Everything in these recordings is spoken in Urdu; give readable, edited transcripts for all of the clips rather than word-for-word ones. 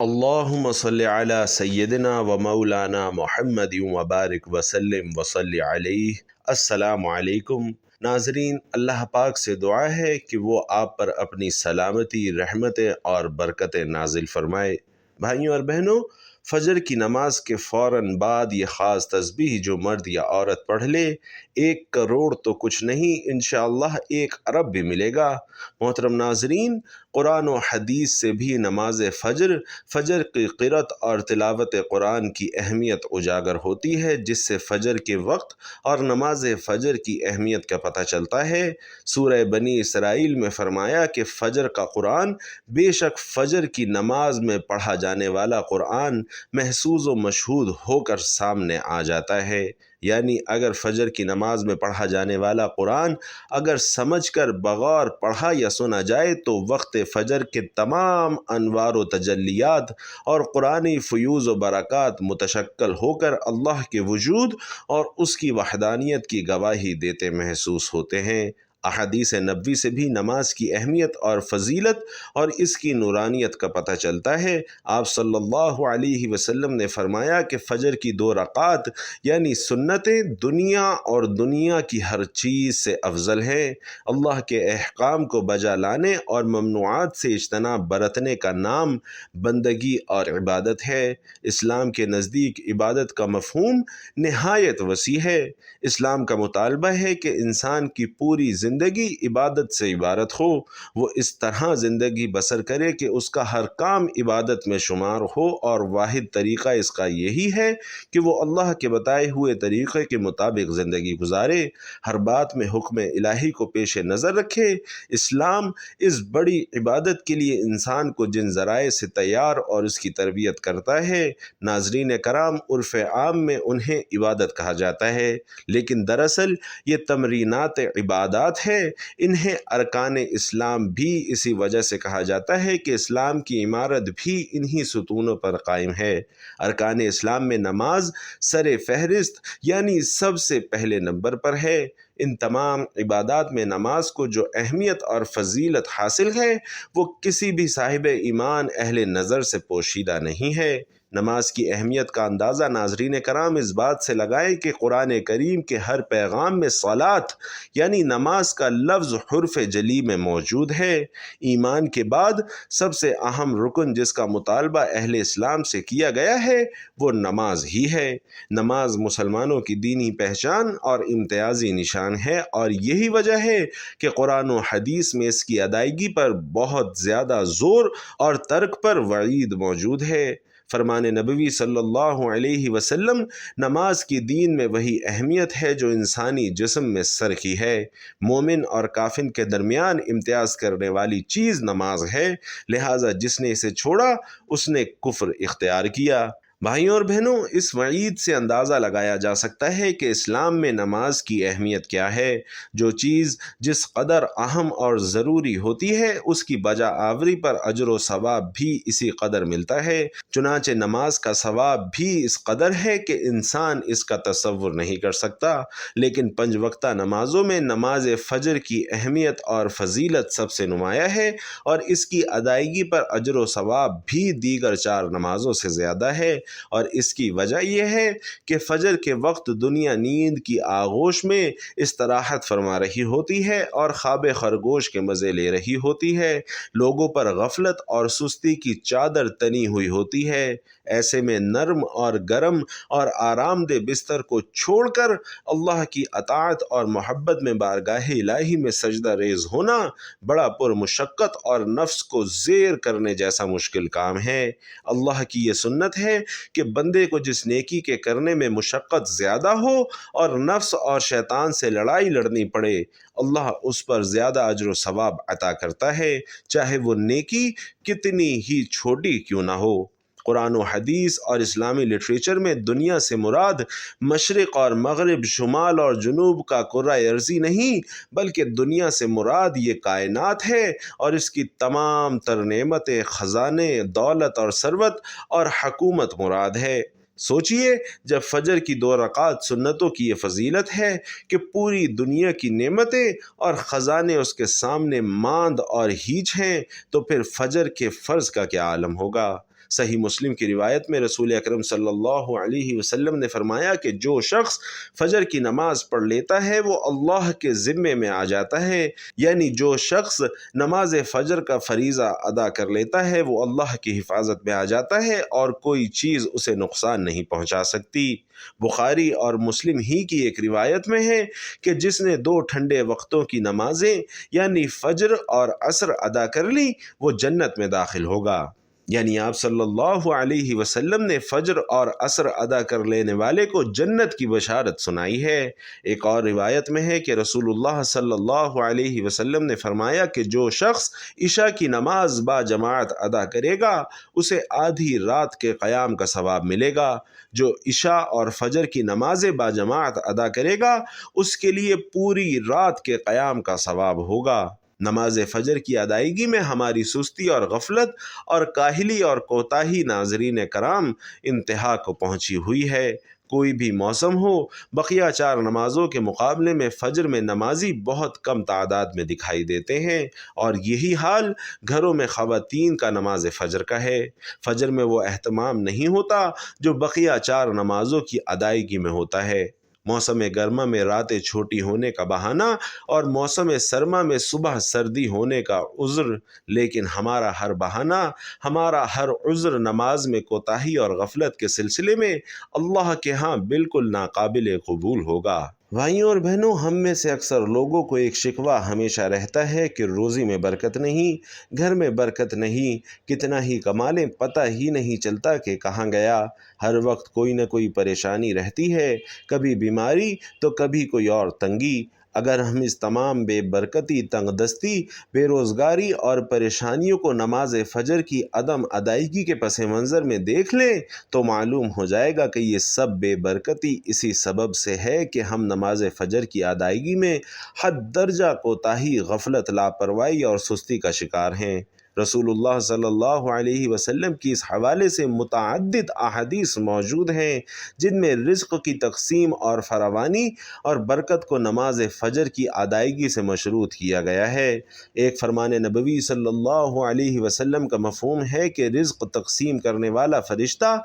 اللہم صلی علی سیدنا و مولانا محمد وبارک وسلم وصلی علیہ۔ السلام علیکم ناظرین، اللہ پاک سے دعا ہے کہ وہ آپ پر اپنی سلامتی، رحمتیں اور برکتیں نازل فرمائے۔ بھائیوں اور بہنوں، فجر کی نماز کے فوراً بعد یہ خاص تسبیح جو مرد یا عورت پڑھ لے، 1 کروڑ تو کچھ نہیں، انشاءاللہ 1 ارب بھی ملے گا۔ محترم ناظرین، قرآن و حدیث سے بھی نماز فجر کی قرأت اور تلاوت قرآن کی اہمیت اجاگر ہوتی ہے، جس سے فجر کے وقت اور نماز فجر کی اہمیت کا پتہ چلتا ہے۔ سورہ بنی اسرائیل میں فرمایا کہ فجر کا قرآن، بے شک فجر کی نماز میں پڑھا جانے والا قرآن محسوس و مشہود ہو کر سامنے آ جاتا ہے۔ یعنی اگر فجر کی نماز میں پڑھا جانے والا قرآن اگر سمجھ کر بغور پڑھا یا سنا جائے تو وقت فجر کے تمام انوار و تجلیات اور قرآنی فیوز و برکات متشکل ہو کر اللہ کے وجود اور اس کی وحدانیت کی گواہی دیتے محسوس ہوتے ہیں۔ احادیث نبوی سے بھی نماز کی اہمیت اور فضیلت اور اس کی نورانیت کا پتہ چلتا ہے۔ آپ صلی اللہ علیہ وسلم نے فرمایا کہ فجر کی 2 رکعات یعنی سنتیں دنیا اور دنیا کی ہر چیز سے افضل ہیں۔ اللہ کے احکام کو بجا لانے اور ممنوعات سے اجتناب برتنے کا نام بندگی اور عبادت ہے۔ اسلام کے نزدیک عبادت کا مفہوم نہایت وسیع ہے۔ اسلام کا مطالبہ ہے کہ انسان کی پوری زندگی عبادت سے عبارت ہو، وہ اس طرح زندگی بسر کرے کہ اس کا ہر کام عبادت میں شمار ہو، اور واحد طریقہ اس کا یہی ہے کہ وہ اللہ کے بتائے ہوئے طریقے کے مطابق زندگی گزارے، ہر بات میں حکم الہی کو پیش نظر رکھے۔ اسلام اس بڑی عبادت کے لیے انسان کو جن ذرائع سے تیار اور اس کی تربیت کرتا ہے، ناظرین کرام، عرف عام میں انہیں عبادت کہا جاتا ہے، لیکن دراصل یہ تمرینات عبادات ہے۔ انہیں ارکان اسلام بھی اسی وجہ سے کہا جاتا ہے کہ اسلام کی عمارت بھی انہی ستونوں پر قائم ہے۔ ارکان اسلام میں نماز سر فہرست یعنی سب سے پہلے نمبر پر ہے۔ ان تمام عبادات میں نماز کو جو اہمیت اور فضیلت حاصل ہے، وہ کسی بھی صاحب ایمان اہل نظر سے پوشیدہ نہیں ہے۔ نماز کی اہمیت کا اندازہ ناظرین کرام اس بات سے لگائیں کہ قرآن کریم کے ہر پیغام میں صلاۃ یعنی نماز کا لفظ حرف جلی میں موجود ہے۔ ایمان کے بعد سب سے اہم رکن جس کا مطالبہ اہل اسلام سے کیا گیا ہے وہ نماز ہی ہے۔ نماز مسلمانوں کی دینی پہچان اور امتیازی نشان ہے، اور یہی وجہ ہے کہ قرآن و حدیث میں اس کی ادائیگی پر بہت زیادہ زور اور ترک پر وعید موجود ہے۔ فرمان نبوی صلی اللہ علیہ وسلم، نماز کی دین میں وہی اہمیت ہے جو انسانی جسم میں سر کی ہے۔ مومن اور کافر کے درمیان امتیاز کرنے والی چیز نماز ہے، لہٰذا جس نے اسے چھوڑا اس نے کفر اختیار کیا۔ بھائیوں اور بہنوں، اس وعید سے اندازہ لگایا جا سکتا ہے کہ اسلام میں نماز کی اہمیت کیا ہے۔ جو چیز جس قدر اہم اور ضروری ہوتی ہے، اس کی بجا آوری پر اجر و ثواب بھی اسی قدر ملتا ہے۔ چنانچہ نماز کا ثواب بھی اس قدر ہے کہ انسان اس کا تصور نہیں کر سکتا۔ لیکن 5 وقتہ نمازوں میں نماز فجر کی اہمیت اور فضیلت سب سے نمایاں ہے، اور اس کی ادائیگی پر اجر و ثواب بھی دیگر 4 نمازوں سے زیادہ ہے۔ اور اس کی وجہ یہ ہے کہ فجر کے وقت دنیا نیند کی آغوش میں استراحت فرما رہی ہوتی ہے اور خواب خرگوش کے مزے لے رہی ہوتی ہے۔ لوگوں پر غفلت اور سستی کی چادر تنی ہوئی ہوتی ہے۔ ایسے میں نرم اور گرم اور آرام دہ بستر کو چھوڑ کر اللہ کی اطاعت اور محبت میں بارگاہ الہی میں سجدہ ریز ہونا بڑا پرمشقت اور نفس کو زیر کرنے جیسا مشکل کام ہے۔ اللہ کی یہ سنت ہے کہ بندے کو جس نیکی کے کرنے میں مشقت زیادہ ہو اور نفس اور شیطان سے لڑائی لڑنی پڑے، اللہ اس پر زیادہ اجر و ثواب عطا کرتا ہے، چاہے وہ نیکی کتنی ہی چھوٹی کیوں نہ ہو۔ قرآن و حدیث اور اسلامی لٹریچر میں دنیا سے مراد مشرق اور مغرب، شمال اور جنوب کا کرۂ ارضی نہیں، بلکہ دنیا سے مراد یہ کائنات ہے اور اس کی تمام تر نعمتیں، خزانے، دولت اور ثروت اور حکومت مراد ہے۔ سوچئے، جب فجر کی 2 رکعات سنتوں کی یہ فضیلت ہے کہ پوری دنیا کی نعمتیں اور خزانے اس کے سامنے ماند اور ہیچ ہیں، تو پھر فجر کے فرض کا کیا عالم ہوگا۔ صحیح مسلم کی روایت میں رسول اکرم صلی اللہ علیہ وسلم نے فرمایا کہ جو شخص فجر کی نماز پڑھ لیتا ہے وہ اللہ کے ذمے میں آ جاتا ہے، یعنی جو شخص نماز فجر کا فریضہ ادا کر لیتا ہے وہ اللہ کی حفاظت میں آ جاتا ہے اور کوئی چیز اسے نقصان نہیں پہنچا سکتی۔ بخاری اور مسلم ہی کی ایک روایت میں ہے کہ جس نے 2 ٹھنڈے وقتوں کی نمازیں یعنی فجر اور عصر ادا کر لی وہ جنت میں داخل ہوگا۔ یعنی آپ صلی اللہ علیہ وسلم نے فجر اور عصر ادا کر لینے والے کو جنت کی بشارت سنائی ہے۔ ایک اور روایت میں ہے کہ رسول اللہ صلی اللہ علیہ وسلم نے فرمایا کہ جو شخص عشاء کی نماز با جماعت ادا کرے گا اسے آدھی رات کے قیام کا ثواب ملے گا۔ جو عشاء اور فجر کی نمازیں با جماعت ادا کرے گا اس کے لیے پوری رات کے قیام کا ثواب ہوگا۔ نماز فجر کی ادائیگی میں ہماری سستی اور غفلت اور کاہلی اور کوتاہی ناظرین کرام انتہا کو پہنچی ہوئی ہے۔ کوئی بھی موسم ہو، بقیہ 4 نمازوں کے مقابلے میں فجر میں نمازی بہت کم تعداد میں دکھائی دیتے ہیں، اور یہی حال گھروں میں خواتین کا نماز فجر کا ہے۔ فجر میں وہ اہتمام نہیں ہوتا جو بقیہ 4 نمازوں کی ادائیگی میں ہوتا ہے۔ موسم گرما میں راتیں چھوٹی ہونے کا بہانہ اور موسم سرما میں صبح سردی ہونے کا عذر، لیکن ہمارا ہر بہانہ، ہمارا ہر عذر نماز میں کوتاہی اور غفلت کے سلسلے میں اللہ کے ہاں بالکل ناقابل قبول ہوگا۔ بھائیوں اور بہنوں، ہم میں سے اکثر لوگوں کو ایک شکوہ ہمیشہ رہتا ہے کہ روزی میں برکت نہیں، گھر میں برکت نہیں، کتنا ہی کما لیں پتہ ہی نہیں چلتا کہ کہاں گیا۔ ہر وقت کوئی نہ کوئی پریشانی رہتی ہے، کبھی بیماری تو کبھی کوئی اور تنگی۔ اگر ہم اس تمام بے برکتی، تنگ دستی، بے روزگاری اور پریشانیوں کو نماز فجر کی عدم ادائیگی کے پس منظر میں دیکھ لیں تو معلوم ہو جائے گا کہ یہ سب بے برکتی اسی سبب سے ہے کہ ہم نماز فجر کی ادائیگی میں حد درجہ کوتاہی، غفلت، لاپرواہی اور سستی کا شکار ہیں۔ رسول اللہ صلی اللہ علیہ وسلم کی اس حوالے سے متعدد احادیث موجود ہیں جن میں رزق کی تقسیم اور فراوانی اور برکت کو نماز فجر کی ادائیگی سے مشروط کیا گیا ہے۔ ایک فرمان نبوی صلی اللہ علیہ وسلم کا مفہوم ہے کہ رزق تقسیم کرنے والا فرشتہ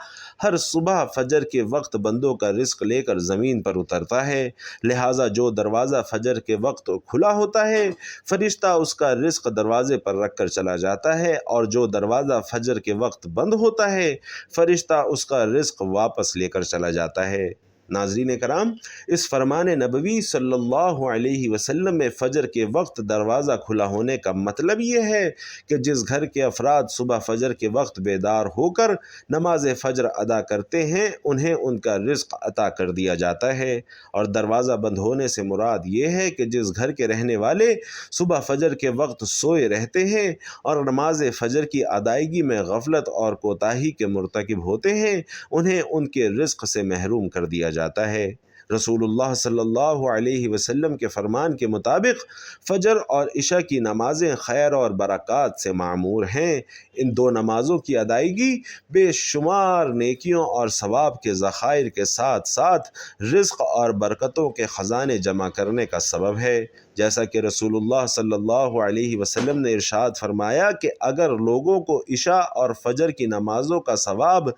ہر صبح فجر کے وقت بندوں کا رزق لے کر زمین پر اترتا ہے، لہٰذا جو دروازہ فجر کے وقت کھلا ہوتا ہے فرشتہ اس کا رزق دروازے پر رکھ کر چلا جاتا ہے، اور جو دروازہ فجر کے وقت بند ہوتا ہے فرشتہ اس کا رزق واپس لے کر چلا جاتا ہے۔ ناظرین کرام، اس فرمان نبوی صلی اللہ علیہ وسلم میں فجر کے وقت دروازہ کھلا ہونے کا مطلب یہ ہے کہ جس گھر کے افراد صبح فجر کے وقت بیدار ہو کر نماز فجر ادا کرتے ہیں انہیں ان کا رزق عطا کر دیا جاتا ہے، اور دروازہ بند ہونے سے مراد یہ ہے کہ جس گھر کے رہنے والے صبح فجر کے وقت سوئے رہتے ہیں اور نماز فجر کی ادائیگی میں غفلت اور کوتاہی کے مرتکب ہوتے ہیں انہیں ان کے رزق سے محروم کر دیا جاتا ہے۔ رسول اللہ صلی اللہ علیہ وسلم کے فرمان کے مطابق فجر اور عشاء کی نمازیں خیر اور برکات سے معمور ہیں۔ ان 2 نمازوں کی ادائیگی بے شمار نیکیوں اور ثواب کے ذخائر کے ساتھ ساتھ رزق اور برکتوں کے خزانے جمع کرنے کا سبب ہے، جیسا کہ رسول اللہ صلی اللہ علیہ وسلم نے ارشاد فرمایا کہ اگر لوگوں کو عشاء اور فجر کی نمازوں کا ثواب،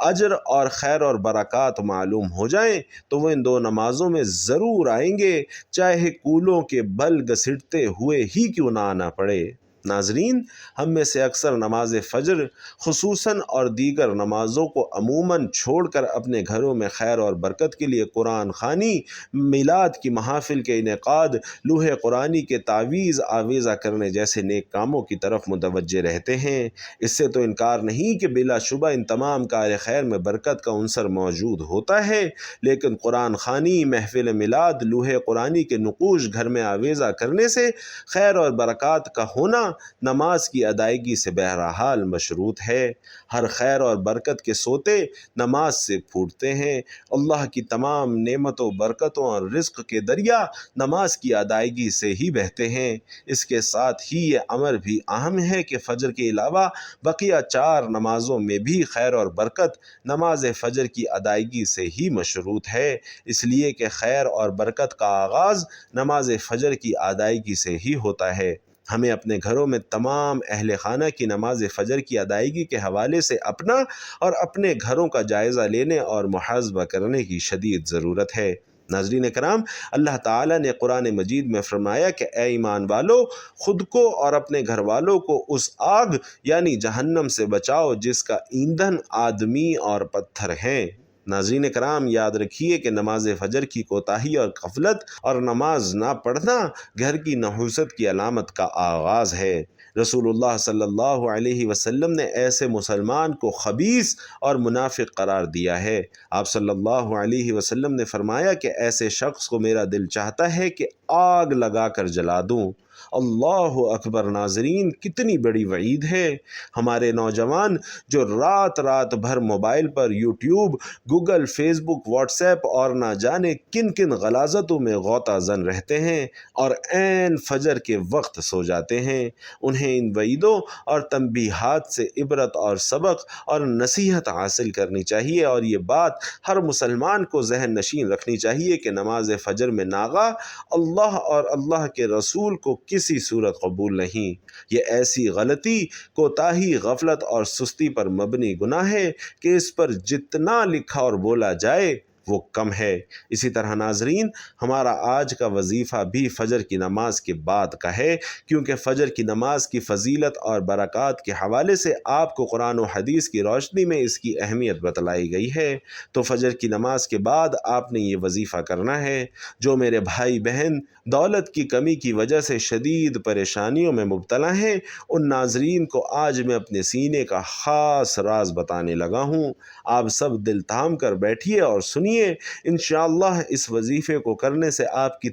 اجر اور خیر اور برکات معلوم ہو جائیں تو وہ ان 2 نمازوں میں ضرور آئیں گے، چاہے کولوں کے بل گھسیٹتے ہوئے ہی کیوں نہ آنا پڑے۔ ناظرین، ہم میں سے اکثر نماز فجر خصوصاً اور دیگر نمازوں کو عموماً چھوڑ کر اپنے گھروں میں خیر اور برکت کے لیے قرآن خوانی، میلاد کی محافل کے انعقاد، لوح قرآنی کے تعویذ آویزہ کرنے جیسے نیک کاموں کی طرف متوجہ رہتے ہیں۔ اس سے تو انکار نہیں کہ بلا شبہ ان تمام کار خیر میں برکت کا عنصر موجود ہوتا ہے، لیکن قرآن خوانی، محفل میلاد، لوح قرآنی کے نقوش گھر میں آویزہ کرنے سے خیر اور برکات کا ہونا نماز کی ادائیگی سے بہرحال مشروط ہے۔ ہر خیر اور برکت کے سوتے نماز سے پھوٹتے ہیں۔ اللہ کی تمام نعمتوں، برکتوں اور رزق کے دریا نماز کی ادائیگی سے ہی بہتے ہیں۔ اس کے ساتھ ہی یہ امر بھی اہم ہے کہ فجر کے علاوہ بقیہ 4 نمازوں میں بھی خیر اور برکت نماز فجر کی ادائیگی سے ہی مشروط ہے، اس لیے کہ خیر اور برکت کا آغاز نماز فجر کی ادائیگی سے ہی ہوتا ہے۔ ہمیں اپنے گھروں میں تمام اہل خانہ کی نماز فجر کی ادائیگی کے حوالے سے اپنا اور اپنے گھروں کا جائزہ لینے اور محاسبہ کرنے کی شدید ضرورت ہے۔ ناظرین کرام، اللہ تعالیٰ نے قرآن مجید میں فرمایا کہ اے ایمان والو، خود کو اور اپنے گھر والوں کو اس آگ یعنی جہنم سے بچاؤ جس کا ایندھن آدمی اور پتھر ہیں۔ ناظرین کرام، یاد رکھیے کہ نماز فجر کی کوتاہی اور غفلت اور نماز نہ پڑھنا گھر کی نحوست کی علامت کا آغاز ہے۔ رسول اللہ صلی اللہ علیہ وسلم نے ایسے مسلمان کو خبیث اور منافق قرار دیا ہے۔ آپ صلی اللہ علیہ وسلم نے فرمایا کہ ایسے شخص کو میرا دل چاہتا ہے کہ آگ لگا کر جلا دوں۔ اللہ اکبر! ناظرین، کتنی بڑی وعید ہے۔ ہمارے نوجوان جو رات رات بھر موبائل پر یوٹیوب، گوگل، فیس بک، واٹس ایپ اور نہ جانے کن کن غلاظتوں میں غوطہ زن رہتے ہیں اور عین فجر کے وقت سو جاتے ہیں، انہیں ان وعیدوں اور تنبیہات سے عبرت اور سبق اور نصیحت حاصل کرنی چاہیے، اور یہ بات ہر مسلمان کو ذہن نشین رکھنی چاہیے کہ نماز فجر میں ناغہ اللہ اور اللہ کے رسول کو کسی صورت قبول نہیں۔ یہ ایسی غلطی، کوتاہی، غفلت اور سستی پر مبنی گناہ ہے کہ اس پر جتنا لکھا اور بولا جائے وہ کم ہے۔ اسی طرح ناظرین، ہمارا آج کا وظیفہ بھی فجر کی نماز کے بعد کا ہے، کیونکہ فجر کی نماز کی فضیلت اور برکات کے حوالے سے آپ کو قرآن و حدیث کی روشنی میں اس کی اہمیت بتلائی گئی ہے۔ تو فجر کی نماز کے بعد آپ نے یہ وظیفہ کرنا ہے۔ جو میرے بھائی بہن دولت کی کمی کی وجہ سے شدید پریشانیوں میں مبتلا ہیں، ان ناظرین کو آج میں اپنے سینے کا خاص راز بتانے لگا ہوں۔ آپ سب دل تھام کر بیٹھیے اور سنیے۔ انشاءاللہ اس وظیفے کو کرنے سے آپ کی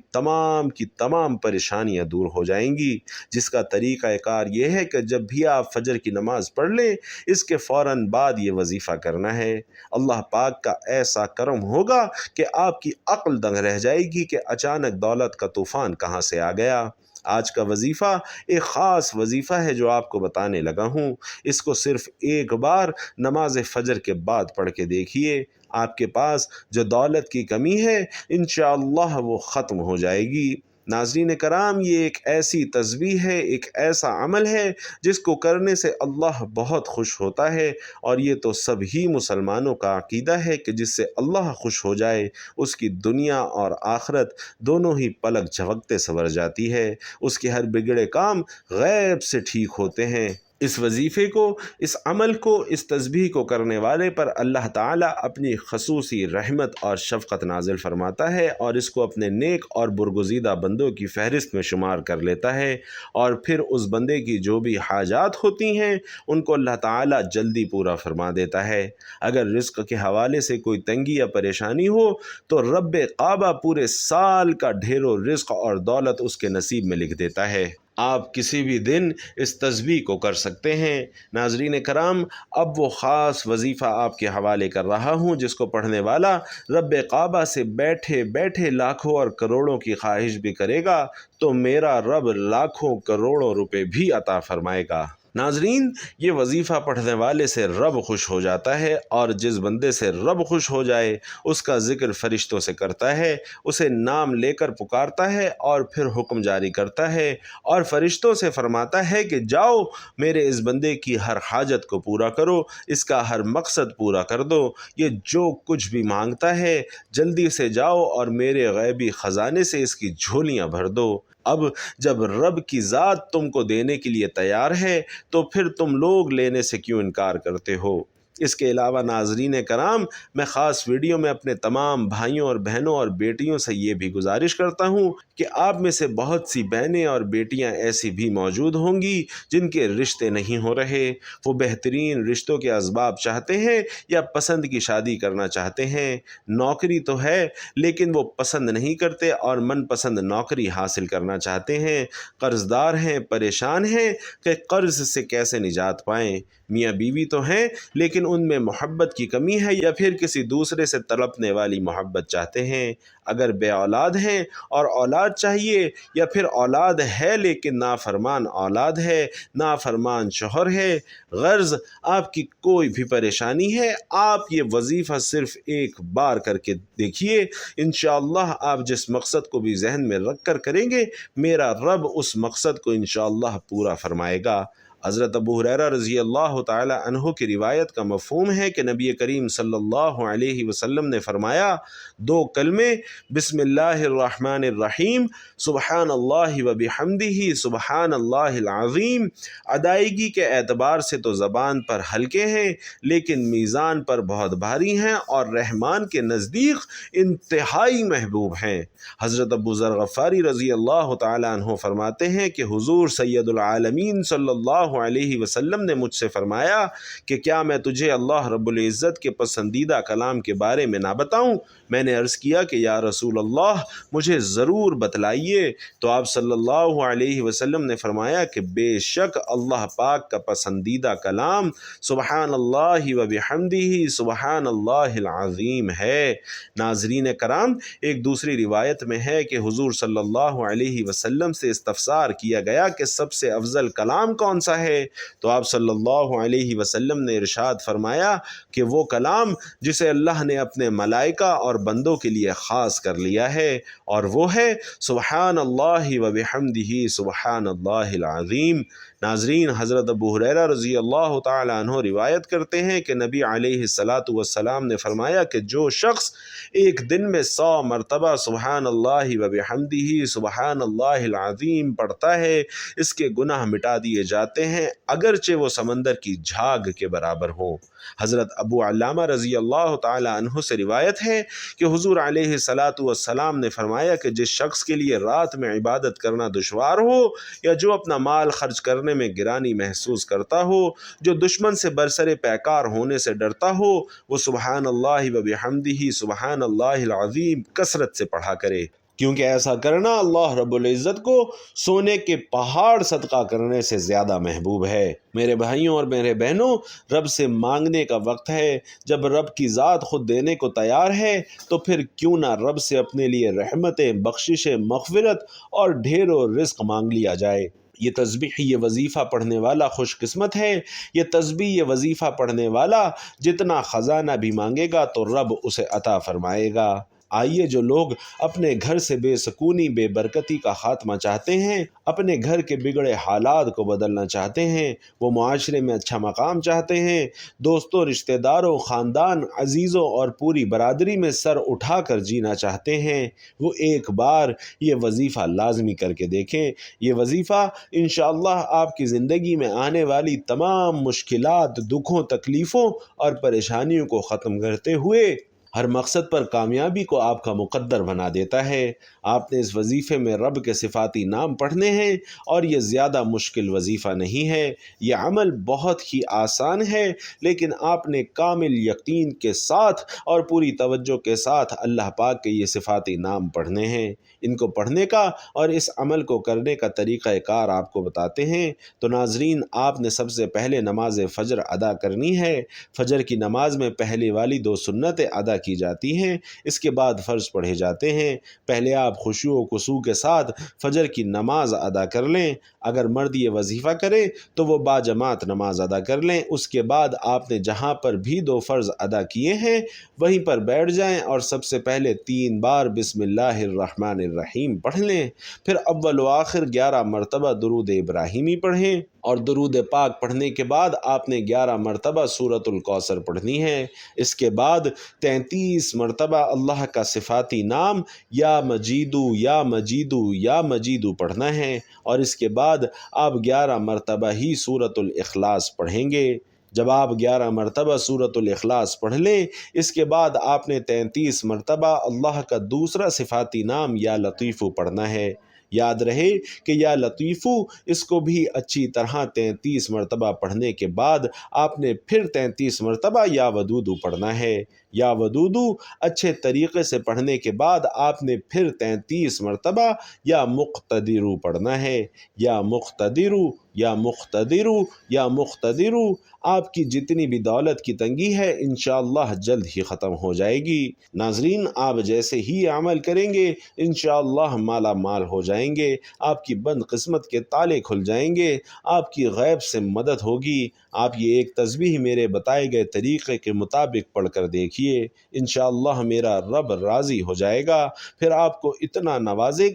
تمام پریشانیاں دور ہو جائیں گی، جس کا طریقہ کار یہ ہے کہ جب بھی آپ فجر کی نماز پڑھ لیں، اس کے فوراً بعد یہ وظیفہ کرنا ہے۔ اللہ پاک کا ایسا کرم ہوگا کہ آپ کی عقل دنگ رہ جائے گی کہ اچانک دولت کا طوفان کہاں سے آ گیا۔ آج کا وظیفہ ایک خاص وظیفہ ہے جو آپ کو بتانے لگا ہوں۔ اس کو صرف ایک بار نماز فجر کے بعد پڑھ کے دیکھیے، آپ کے پاس جو دولت کی کمی ہے انشاءاللہ وہ ختم ہو جائے گی۔ ناظرین کرام، یہ ایک ایسی تسبیح ہے، ایک ایسا عمل ہے جس کو کرنے سے اللہ بہت خوش ہوتا ہے، اور یہ تو سبھی مسلمانوں کا عقیدہ ہے کہ جس سے اللہ خوش ہو جائے اس کی دنیا اور آخرت دونوں ہی پلک جھپکتے سنور جاتی ہے، اس کے ہر بگڑے کام غیب سے ٹھیک ہوتے ہیں۔ اس وظیفے کو، اس عمل کو، اس تسبیح کو کرنے والے پر اللہ تعالیٰ اپنی خصوصی رحمت اور شفقت نازل فرماتا ہے، اور اس کو اپنے نیک اور برگزیدہ بندوں کی فہرست میں شمار کر لیتا ہے، اور پھر اس بندے کی جو بھی حاجات ہوتی ہیں ان کو اللہ تعالیٰ جلدی پورا فرما دیتا ہے۔ اگر رزق کے حوالے سے کوئی تنگی یا پریشانی ہو تو رب کعبہ پورے سال کا ڈھیر و رزق اور دولت اس کے نصیب میں لکھ دیتا ہے۔ آپ کسی بھی دن اس تسبیح کو کر سکتے ہیں۔ ناظرین کرام، اب وہ خاص وظیفہ آپ کے حوالے کر رہا ہوں جس کو پڑھنے والا رب کعبہ سے بیٹھے بیٹھے لاکھوں اور کروڑوں کی خواہش بھی کرے گا تو میرا رب لاکھوں کروڑوں روپے بھی عطا فرمائے گا۔ ناظرین، یہ وظیفہ پڑھنے والے سے رب خوش ہو جاتا ہے، اور جس بندے سے رب خوش ہو جائے اس کا ذکر فرشتوں سے کرتا ہے، اسے نام لے کر پکارتا ہے اور پھر حکم جاری کرتا ہے اور فرشتوں سے فرماتا ہے کہ جاؤ میرے اس بندے کی ہر حاجت کو پورا کرو، اس کا ہر مقصد پورا کر دو، یہ جو کچھ بھی مانگتا ہے جلدی سے جاؤ اور میرے غیبی خزانے سے اس کی جھولیاں بھر دو۔ اب جب رب کی ذات تم کو دینے کے لیے تیار ہے تو پھر تم لوگ لینے سے کیوں انکار کرتے ہو؟ اس کے علاوہ ناظرین کرام، میں خاص ویڈیو میں اپنے تمام بھائیوں اور بہنوں اور بیٹیوں سے یہ بھی گزارش کرتا ہوں کہ آپ میں سے بہت سی بہنیں اور بیٹیاں ایسی بھی موجود ہوں گی جن کے رشتے نہیں ہو رہے، وہ بہترین رشتوں کے اسباب چاہتے ہیں یا پسند کی شادی کرنا چاہتے ہیں، نوکری تو ہے لیکن وہ پسند نہیں کرتے اور من پسند نوکری حاصل کرنا چاہتے ہیں، قرض دار ہیں، پریشان ہیں کہ قرض سے کیسے نجات پائیں، میاں بیوی تو ہیں لیکن ان میں محبت کی کمی ہے یا پھر کسی دوسرے سے تڑپنے والی محبت چاہتے ہیں؟ اگر بے اولاد ہیں اور اولاد چاہیے، یا پھر اولاد ہے لیکن نافرمان اولاد ہے، نافرمان شوہر ہے، غرض آپ کی کوئی بھی پریشانی ہے، آپ یہ وظیفہ صرف ایک بار کر کے دیکھیے، انشاءاللہ آپ جس مقصد کو بھی ذہن میں رکھ کر کریں گے، میرا رب اس مقصد کو انشاءاللہ پورا فرمائے گا۔ حضرت ابو ہریرہ رضی اللہ تعالی عنہ کی روایت کا مفہوم ہے کہ نبی کریم صلی اللہ علیہ وسلم نے فرمایا، دو کلمے بسم اللہ الرحمن الرحیم سبحان اللہ و بحمدہ سبحان اللہ العظیم ادائیگی کے اعتبار سے تو زبان پر ہلکے ہیں لیکن میزان پر بہت بھاری ہیں اور رحمان کے نزدیک انتہائی محبوب ہیں۔ حضرت ابو ذر غفاری رضی اللہ تعالی عنہ فرماتے ہیں کہ حضور سید العالمین صلی اللہ علیہ وسلم نے مجھ سے فرمایا کہ کیا میں تجھے اللہ رب العزت کے پسندیدہ کلام کے بارے میں نہ بتاؤں؟ میں نے عرض کیا کہ یا رسول اللہ مجھے ضرور بتلائیے، تو آپ صلی اللہ علیہ وسلم نے فرمایا کہ بے شک اللہ پاک کا پسندیدہ کلام سبحان اللہ و بحمدہ سبحان اللہ العظیم ہے۔ ناظرین کرام، ایک دوسری روایت میں ہے کہ حضور صلی اللہ علیہ وسلم سے استفسار کیا گیا کہ سب سے افضل کلام کون سا ہے؟ تو آپ صلی اللہ علیہ وسلم نے ارشاد فرمایا کہ وہ کلام جسے اللہ نے اپنے ملائکہ اور بندوں کے لیے خاص کر لیا ہے، اور وہ ہے سبحان اللہ و بحمدہ سبحان اللہ العظیم۔ ناظرین، حضرت ابو ہریرہ رضی اللہ تعالی عنہ روایت کرتے ہیں کہ نبی علیہ السلام نے فرمایا کہ جو شخص ایک دن میں 100 مرتبہ سبحان اللہ و بحمدہ سبحان اللہ العظیم پڑھتا ہے، اس کے گناہ مٹا دیے جاتے ہیں اگرچہ وہ سمندر کی جھاگ کے برابر ہوں۔ حضرت ابو علامہ رضی اللہ تعالی عنہ سے روایت ہے کہ حضور علیہ السلام نے فرمایا کہ جس شخص کے لیے رات میں عبادت کرنا دشوار ہو یا جو اپنا مال خرچ کرنے میں گرانی محسوس کرتا ہو، جو دشمن سے برسر پیکار ہونے سے ڈرتا ہو، وہ سبحان اللہ و بحمدہ سبحان اللہ العظیم کثرت سے پڑھا کرے، کیونکہ ایسا کرنا اللہ رب العزت کو سونے کے پہاڑ صدقہ کرنے سے زیادہ محبوب ہے۔ میرے بھائیوں اور میرے بہنوں، رب سے مانگنے کا وقت ہے۔ جب رب کی ذات خود دینے کو تیار ہے تو پھر کیوں نہ رب سے اپنے لیے رحمتیں، بخششیں، مغفرت اور ڈھیروں رزق مانگ لیا جائے۔ یہ تسبیح، یہ وظیفہ پڑھنے والا خوش قسمت ہے۔ یہ تسبیح، یہ وظیفہ پڑھنے والا جتنا خزانہ بھی مانگے گا تو رب اسے عطا فرمائے گا۔ آئیے، جو لوگ اپنے گھر سے بے سکونی، بے برکتی کا خاتمہ چاہتے ہیں، اپنے گھر کے بگڑے حالات کو بدلنا چاہتے ہیں، وہ معاشرے میں اچھا مقام چاہتے ہیں، دوستوں، رشتہ داروں، خاندان، عزیزوں اور پوری برادری میں سر اٹھا کر جینا چاہتے ہیں، وہ ایک بار یہ وظیفہ لازمی کر کے دیکھیں۔ یہ وظیفہ انشاءاللہ آپ کی زندگی میں آنے والی تمام مشکلات، دکھوں، تکلیفوں اور پریشانیوں کو ختم کرتے ہوئے ہر مقصد پر کامیابی کو آپ کا مقدر بنا دیتا ہے۔ آپ نے اس وظیفے میں رب کے صفاتی نام پڑھنے ہیں اور یہ زیادہ مشکل وظیفہ نہیں ہے۔ یہ عمل بہت ہی آسان ہے، لیکن آپ نے کامل یقین کے ساتھ اور پوری توجہ کے ساتھ اللہ پاک کے یہ صفاتی نام پڑھنے ہیں۔ ان کو پڑھنے کا اور اس عمل کو کرنے کا طریقہ کار آپ کو بتاتے ہیں۔ تو ناظرین، آپ نے سب سے پہلے نماز فجر ادا کرنی ہے۔ فجر کی نماز میں پہلے والی 2 سنتیں ادا کی جاتی ہیں، اس کے بعد فرض پڑھے جاتے ہیں۔ پہلے آپ خشوع و خضوع کے ساتھ فجر کی نماز ادا کر لیں۔ اگر مرد یہ وظیفہ کرے تو وہ باجماعت نماز ادا کر لیں۔ اس کے بعد آپ نے جہاں پر بھی 2 فرض ادا کیے ہیں وہیں پر بیٹھ جائیں اور سب سے پہلے 3 بار بسم اللہ الرحمن الرحیم پڑھ لیں۔ پھر اول و آخر 11 مرتبہ درود ابراہیمی پڑھیں، اور درود پاک پڑھنے کے بعد آپ نے 11 مرتبہ سورۃ الکوثر پڑھنی ہے۔ اس کے بعد 33 مرتبہ اللہ کا صفاتی نام یا مجیدو یا مجیدو یا مجیدو پڑھنا ہے، اور اس کے بعد آپ 11 مرتبہ ہی سورۃ الاخلاص پڑھیں گے۔ جب آپ 11 مرتبہ سورۃ الاخلاص پڑھ لیں، اس کے بعد آپ نے 33 مرتبہ اللہ کا دوسرا صفاتی نام یا لطیفو پڑھنا ہے۔ یاد رہے کہ یا لطیفو، اس کو بھی اچھی طرح 33 مرتبہ پڑھنے کے بعد آپ نے پھر 33 مرتبہ یا ودودو پڑھنا ہے۔ یا ودودو اچھے طریقے سے پڑھنے کے بعد آپ نے پھر 33 مرتبہ یا مقتدرو پڑھنا ہے۔ یا مقتدرو یا مقتدرو یا مقتدرو، آپ کی جتنی بھی دولت کی تنگی ہے انشاءاللہ جلد ہی ختم ہو جائے گی۔ ناظرین، آپ جیسے ہی عمل کریں گے انشاءاللہ مالا مال ہو جائیں گے، آپ کی بند قسمت کے تالے کھل جائیں گے، آپ کی غیب سے مدد ہوگی۔ آپ یہ ایک تسبیح میرے بتائے گئے طریقے کے مطابق پڑھ کر دیکھیے، انشاءاللہ میرا رب راضی ہو جائے گا، پھر آپ کو اتنا نوازے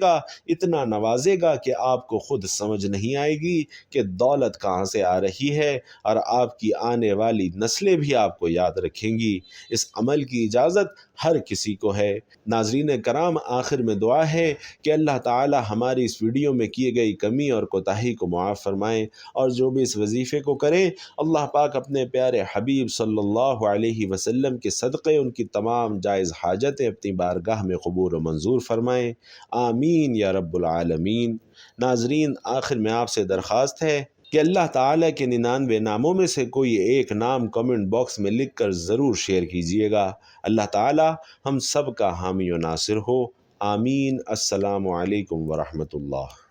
گا کہ آپ کو خود سمجھ نہیں آئے گی کہ دولت کہاں سے آ رہی ہے، اور آپ کی آنے والی نسلیں بھی آپ کو یاد رکھیں گی۔ اس عمل کی اجازت ہر کسی کو ہے۔ ناظرین کرام، آخر میں دعا ہے کہ اللہ تعالی ہماری اس ویڈیو میں کیے گئی کمی اور کوتاہی کو معاف فرمائیں، اور جو بھی اس وظیفے کو کریں اللہ پاک اپنے پیارے حبیب صلی اللہ علیہ وسلم کے صدقے ان کی تمام جائز حاجتیں اپنی بارگاہ میں قبول و منظور فرمائیں، آمین یا رب العالمین۔ ناظرین، آخر میں آپ سے درخواست ہے کہ اللہ تعالیٰ کے 99 ناموں میں سے کوئی ایک نام کمنٹ باکس میں لکھ کر ضرور شیئر کیجیے گا۔ اللہ تعالیٰ ہم سب کا حامی و ناصر ہو، آمین۔ السلام علیکم ورحمۃ اللہ۔